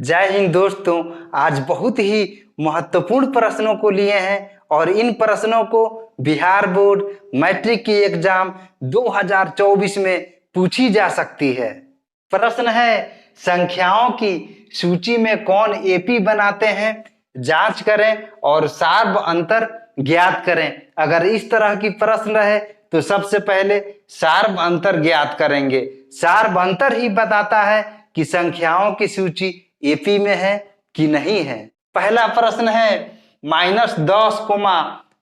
जय हिंद दोस्तों। आज बहुत ही महत्वपूर्ण प्रश्नों को लिए हैं और इन प्रश्नों को बिहार बोर्ड मैट्रिक की एग्जाम 2024 में पूछी जा सकती है। प्रश्न है, संख्याओं की सूची में कौन एपी बनाते हैं? जांच करें और सार्व अंतर ज्ञात करें। अगर इस तरह की प्रश्न रहे तो सबसे पहले सार्व अंतर ज्ञात करेंगे। सार्व अंतर ही बताता है कि संख्याओं की सूची एपी में है कि नहीं है। पहला प्रश्न है, -10,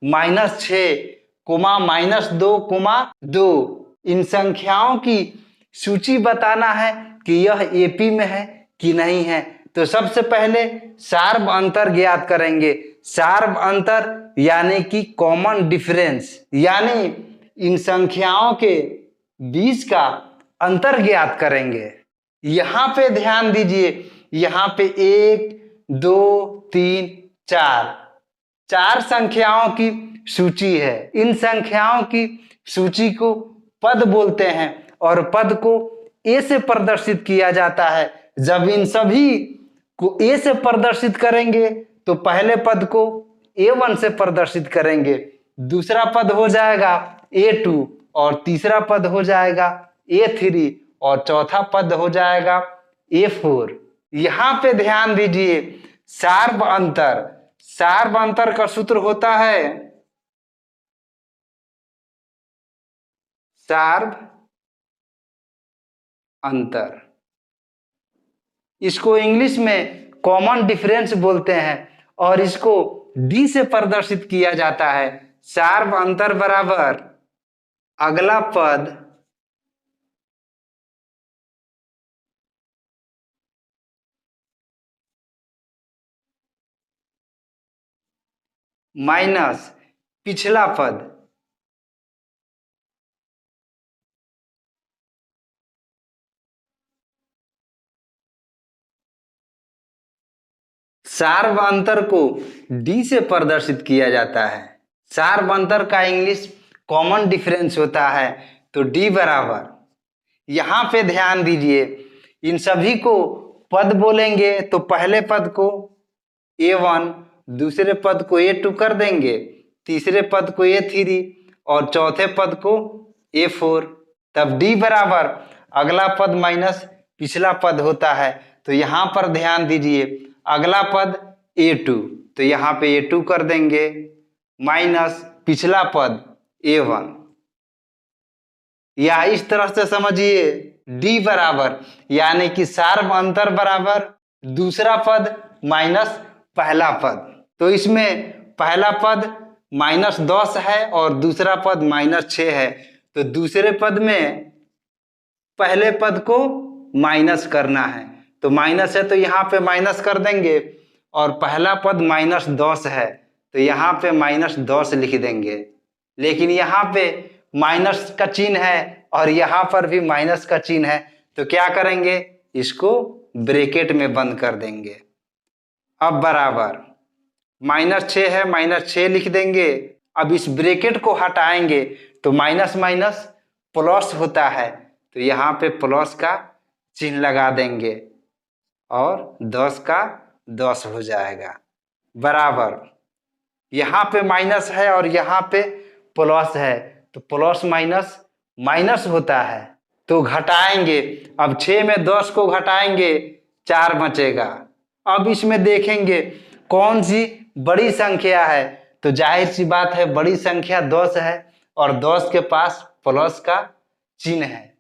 -6, -2, इन संख्याओं की सूची बताना है कि यह एपी में है कि नहीं है। तो सबसे पहले सार्व अंतर ज्ञात करेंगे। सार्व अंतर यानी कि कॉमन डिफरेंस, यानी इन संख्याओं के बीच का अंतर ज्ञात करेंगे। यहां पे ध्यान दीजिए, यहाँ पे 1, 2, 3, 4 संख्याओं की सूची है। इन संख्याओं की सूची को पद बोलते हैं और पद को ए से प्रदर्शित किया जाता है। जब इन सभी को ए से प्रदर्शित करेंगे तो पहले पद को A1 से प्रदर्शित करेंगे, दूसरा पद हो जाएगा A2 और तीसरा पद हो जाएगा A3 और चौथा पद हो जाएगा A4। यहां पे ध्यान दीजिए, सार्व अंतर का सूत्र होता है सार्व अंतर। इसको इंग्लिश में कॉमन डिफरेंस बोलते हैं और इसको डी से प्रदर्शित किया जाता है। सार्व अंतर बराबर अगला पद माइनस पिछला पद। सार्व अंतर को डी से प्रदर्शित किया जाता है। सार्व अंतर का इंग्लिश कॉमन डिफरेंस होता है। तो डी बराबर, यहां पे ध्यान दीजिए, इन सभी को पद बोलेंगे तो पहले पद को A1, दूसरे पद को A2 कर देंगे, तीसरे पद को A3 और चौथे पद को A4। तब D बराबर अगला पद माइनस पिछला पद होता है। तो यहां पर ध्यान दीजिए, अगला पद A2, तो यहाँ पे A2 कर देंगे, माइनस पिछला पद A1। या इस तरह से समझिए, D बराबर यानी कि सार्व अंतर बराबर दूसरा पद माइनस पहला पद। तो इसमें पहला पद -10 है और दूसरा पद -6 है। तो दूसरे पद में पहले पद को माइनस करना है। तो माइनस है तो यहाँ पे माइनस कर देंगे और पहला पद -10 है तो यहाँ पे -10 लिख देंगे। लेकिन यहाँ पे माइनस का चिन्ह है और यहाँ पर भी माइनस का चिन्ह है, तो क्या करेंगे, इसको ब्रैकेट में बंद कर देंगे। अब बराबर -6 है, -6 लिख देंगे। अब इस ब्रैकेट को हटाएंगे तो माइनस माइनस प्लस होता है, तो यहाँ पे प्लस का चिन्ह लगा देंगे और 10 का 10 हो जाएगा। बराबर यहाँ पे माइनस है और यहाँ पे प्लस है, तो प्लस माइनस माइनस होता है, तो घटाएंगे। अब 6 में 10 को घटाएंगे, 4 बचेगा। अब इसमें देखेंगे कौन सी बड़ी संख्या है, तो जाहिर सी बात है बड़ी संख्या 10 है और 10 के पास प्लस का चिन्ह है,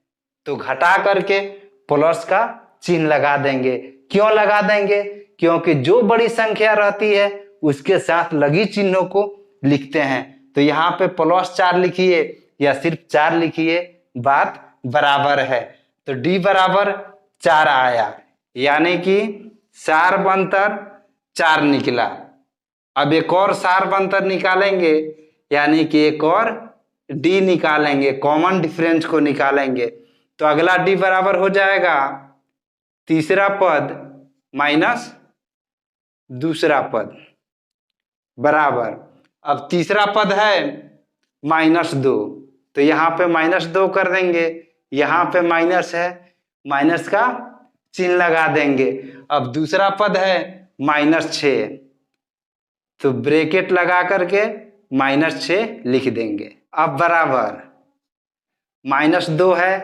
तो घटा करके प्लस का चिन्ह लगा देंगे। क्यों लगा देंगे? क्योंकि जो बड़ी संख्या रहती है उसके साथ लगी चिन्हों को लिखते हैं। तो यहाँ पे +4 लिखिए या सिर्फ 4 लिखिए, बात बराबर है। तो डी बराबर 4 आया, यानी कि सार्व अंतर 4 निकला। अब एक और सार्व अंतर निकालेंगे, यानी कि एक और डी निकालेंगे, कॉमन डिफरेंस को निकालेंगे। तो अगला डी बराबर हो जाएगा तीसरा पद माइनस दूसरा पद बराबर, अब तीसरा पद है -2, तो यहाँ पे -2 कर देंगे, यहाँ पे माइनस है, माइनस का चिन्ह लगा देंगे। अब दूसरा पद है -6, तो ब्रैकेट लगा करके -6 लिख देंगे। अब बराबर -2 है,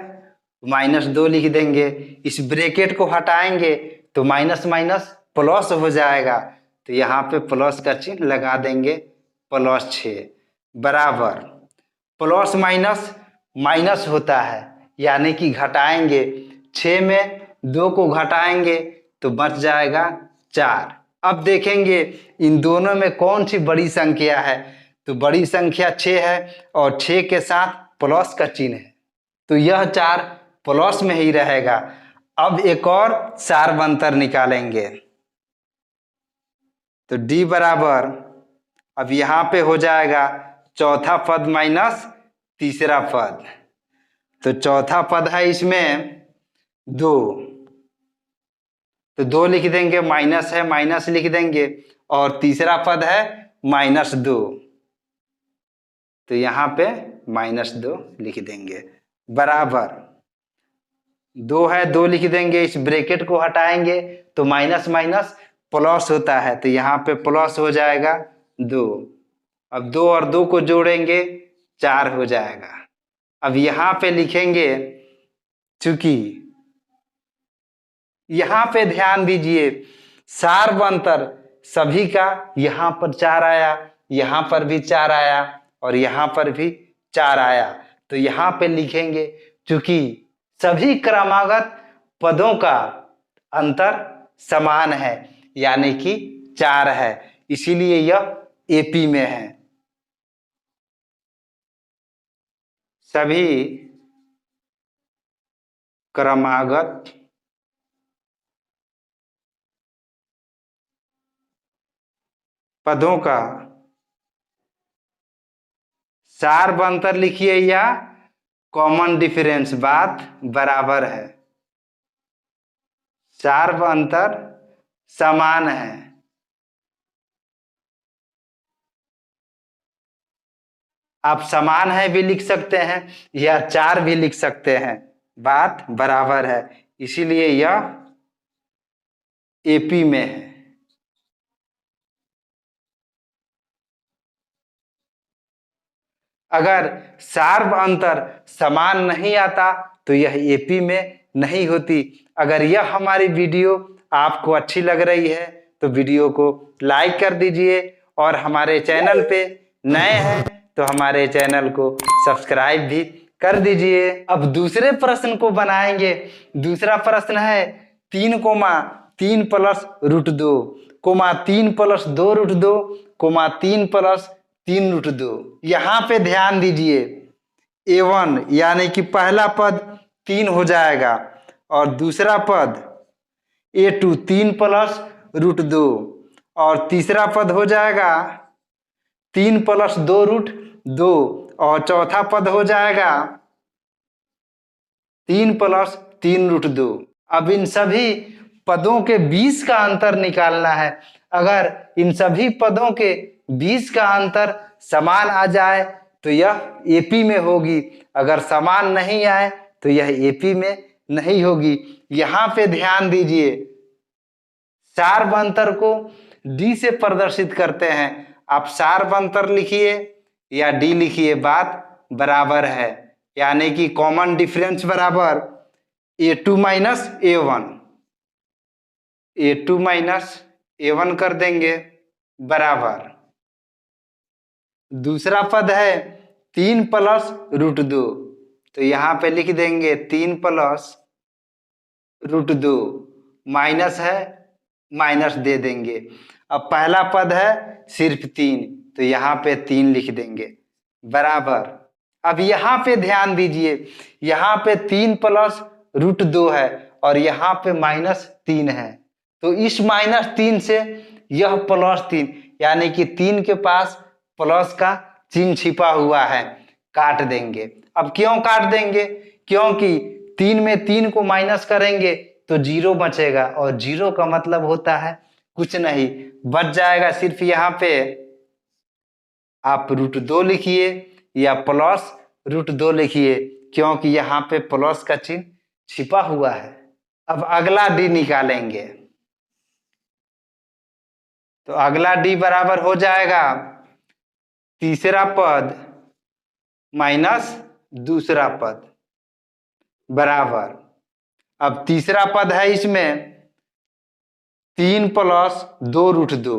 -2 लिख देंगे। इस ब्रैकेट को हटाएंगे तो माइनस माइनस प्लस हो जाएगा, तो यहाँ पे प्लस का चिन्ह लगा देंगे, +6 बराबर प्लस माइनस माइनस होता है, यानी कि घटाएंगे। 6 में 2 को घटाएंगे तो बच जाएगा 4। अब देखेंगे इन दोनों में कौन सी बड़ी संख्या है, तो बड़ी संख्या 6 है और 6 के साथ प्लस का चिन्ह है, तो यह 4 प्लस में ही रहेगा। अब एक और सार अंतर निकालेंगे, तो D बराबर अब यहाँ पे हो जाएगा चौथा पद माइनस तीसरा पद, तो चौथा पद है इसमें 2, तो 2 लिख देंगे, माइनस है माइनस लिख देंगे, और तीसरा पद है -2, तो यहाँ पे -2 लिख देंगे बराबर 2 है, 2 लिख देंगे। इस ब्रैकेट को हटाएंगे तो माइनस माइनस प्लस होता है, तो यहाँ पे प्लस हो जाएगा 2। अब 2 और 2 को जोड़ेंगे 4 हो जाएगा। अब यहाँ पे लिखेंगे, चूंकि यहाँ पे ध्यान दीजिए सार अंतर सभी का यहाँ पर 4 आया, यहाँ पर भी 4 आया और यहाँ पर भी 4 आया, तो यहाँ पे लिखेंगे चूंकि सभी क्रमागत पदों का अंतर समान है, यानी कि 4 है, इसीलिए यह एपी में है। सभी क्रमागत पदों का सार अंतर लिखिए या कॉमन डिफरेंस, बात बराबर है, सार अंतर समान है। आप समान है भी लिख सकते हैं या 4 भी लिख सकते हैं, बात बराबर है, इसीलिए यह एपी में है। अगर सार अंतर समान नहीं आता तो यह एपी में नहीं होती। अगर यह हमारी वीडियो आपको अच्छी लग रही है तो वीडियो को लाइक कर दीजिए, और हमारे चैनल पे नए हैं तो हमारे चैनल को सब्सक्राइब भी कर दीजिए। अब दूसरे प्रश्न को बनाएंगे। दूसरा प्रश्न है 3 comma 3 plus √2 comma 3 plus 2 √2 comma 3 plus 3 √2। यहाँ पे ध्यान दीजिए A1 यानी कि पहला पद 3 हो जाएगा और दूसरा पद A2 3 प्लस √2 और तीसरा पद हो जाएगा 3 प्लस 2 √2 और चौथा पद हो जाएगा 3 प्लस 3 √2। अब इन सभी पदों के 20 का अंतर निकालना है। अगर इन सभी पदों के 20 का अंतर समान आ जाए तो यह एपी में होगी, अगर समान नहीं आए तो यह एपी में नहीं होगी। यहाँ पे ध्यान दीजिए सार अंतर को डी से प्रदर्शित करते हैं। आप सार अंतर लिखिए या डी लिखिए, बात बराबर है, यानी कि कॉमन डिफरेंस बराबर A2 minus A1, A2 minus A1 कर देंगे बराबर दूसरा पद है 3 प्लस √2, तो यहाँ पे लिख देंगे 3 प्लस √2, माइनस है माइनस दे देंगे। अब पहला पद है सिर्फ 3, तो यहाँ पे 3 लिख देंगे बराबर। अब यहाँ पे ध्यान दीजिए, यहाँ पे 3 प्लस √2 है और यहाँ पे -3 है, तो इस -3 से यह +3, यानी कि 3 के पास प्लस का चिन्ह छिपा हुआ है, काट देंगे। अब क्यों काट देंगे? क्योंकि 3 में 3 को माइनस करेंगे तो 0 बचेगा, और 0 का मतलब होता है कुछ नहीं, बच जाएगा सिर्फ यहाँ पे आप √2 लिखिए या प्लस √2 लिखिए, क्योंकि यहाँ पे प्लस का चिन्ह छिपा हुआ है। अब अगला डी निकालेंगे, तो अगला डी बराबर हो जाएगा तीसरा पद माइनस दूसरा पद बराबर। अब तीसरा पद है इसमें 3 प्लस 2√2,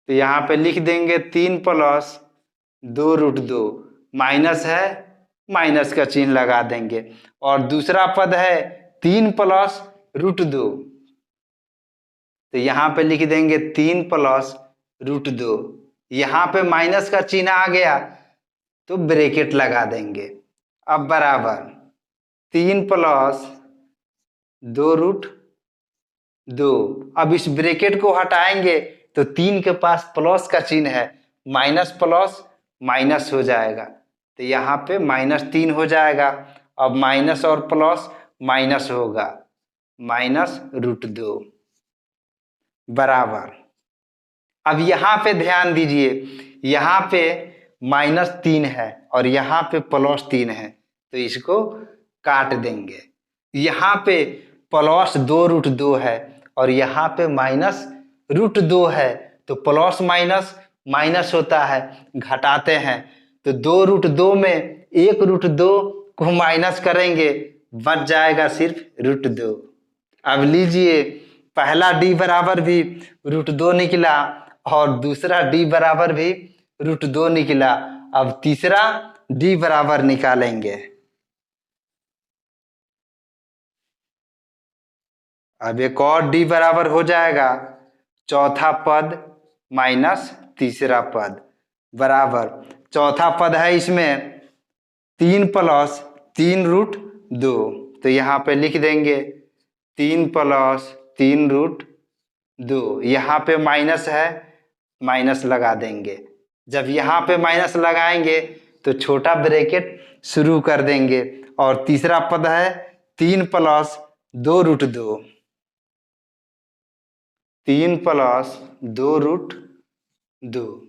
तो यहां पे लिख देंगे 3 प्लस 2√2, माइनस है माइनस का चिन्ह लगा देंगे। और दूसरा पद है 3 प्लस √2, तो यहां पे लिख देंगे 3 प्लस √2, यहां पे माइनस का चिन्ह आ गया तो ब्रैकेट लगा देंगे। अब बराबर 3 प्लस 2√2, अब इस ब्रैकेट को हटाएंगे तो 3 के पास प्लस का चिन्ह है, माइनस प्लस माइनस हो जाएगा, तो यहाँ पे -3 हो जाएगा। अब माइनस और प्लस माइनस होगा, -√2 बराबर। अब यहाँ पे ध्यान दीजिए, यहाँ पे -3 है और यहाँ पे +3 है, तो इसको काट देंगे। यहाँ पे प्लस 2√2 है और यहाँ पे -√2 है, तो प्लस माइनस माइनस होता है, घटाते हैं तो 2√2 में 1√2 को माइनस करेंगे, बच जाएगा सिर्फ √2। अब लीजिए, पहला डी बराबर भी √2 निकला और दूसरा डी बराबर भी √2 निकला। अब तीसरा डी बराबर निकालेंगे। अब एक और डी बराबर हो जाएगा चौथा पद माइनस तीसरा पद बराबर। चौथा पद है इसमें 3 प्लस 3√2, तो यहाँ पे लिख देंगे 3 प्लस 3√2, यहाँ पे माइनस है, माइनस लगा देंगे। जब यहाँ पे माइनस लगाएंगे तो छोटा ब्रैकेट शुरू कर देंगे। और तीसरा पद है 3 प्लस 2√2, 3 प्लस 2√2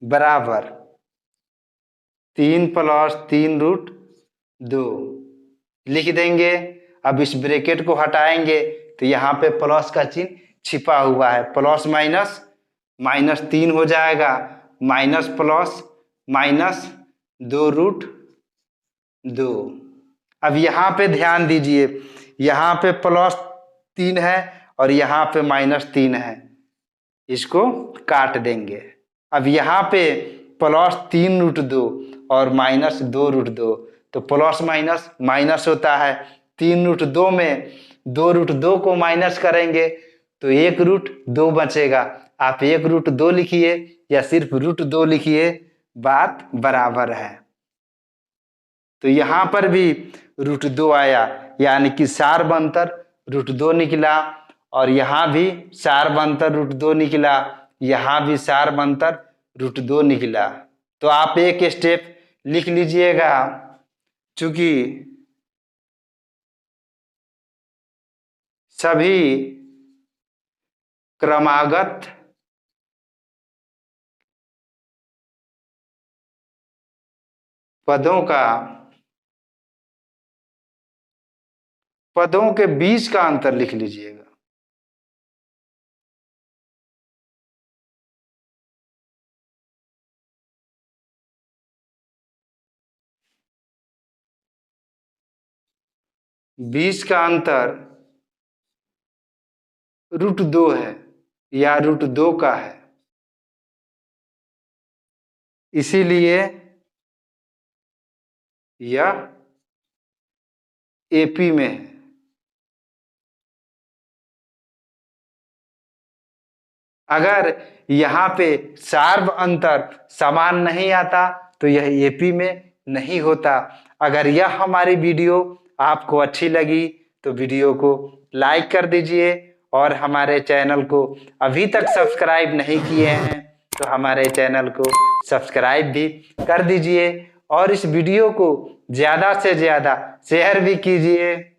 बराबर 3 प्लस 3√2 लिख देंगे। अब इस ब्रैकेट को हटाएंगे तो यहाँ पे प्लस का चिन्ह छिपा हुआ है, प्लस माइनस -3 हो जाएगा, माइनस प्लस माइनस 2√2। अब यहाँ पे ध्यान दीजिए, यहाँ पे +3 है और यहाँ पे -3 है, इसको काट देंगे। अब यहाँ पे +3√2 और -2√2, तो प्लस माइनस माइनस होता है, 3√2 में 2√2 को माइनस करेंगे तो 1√2 बचेगा। आप 1√2 लिखिए या सिर्फ √2 लिखिए, बात बराबर है। तो यहाँ पर भी √2 आया, यानी कि सार्वअंतर √2 निकला। और यहाँ भी सार्वअंतर √2 निकला, यहाँ भी सार्वअंतर √2 निकला। तो आप एक स्टेप लिख लीजिएगा, चूंकि सभी क्रमागत पदों के बीच का अंतर लिख लीजिएगा। बीच का अंतर √2 है या √2 का है, इसीलिए यह एपी में है। अगर यहाँ पे सार्व अंतर समान नहीं आता तो यह एपी में नहीं होता। अगर यह हमारी वीडियो आपको अच्छी लगी तो वीडियो को लाइक कर दीजिए, और हमारे चैनल को अभी तक सब्सक्राइब नहीं किए हैं तो हमारे चैनल को सब्सक्राइब भी कर दीजिए, और इस वीडियो को ज़्यादा से ज़्यादा शेयर भी कीजिए।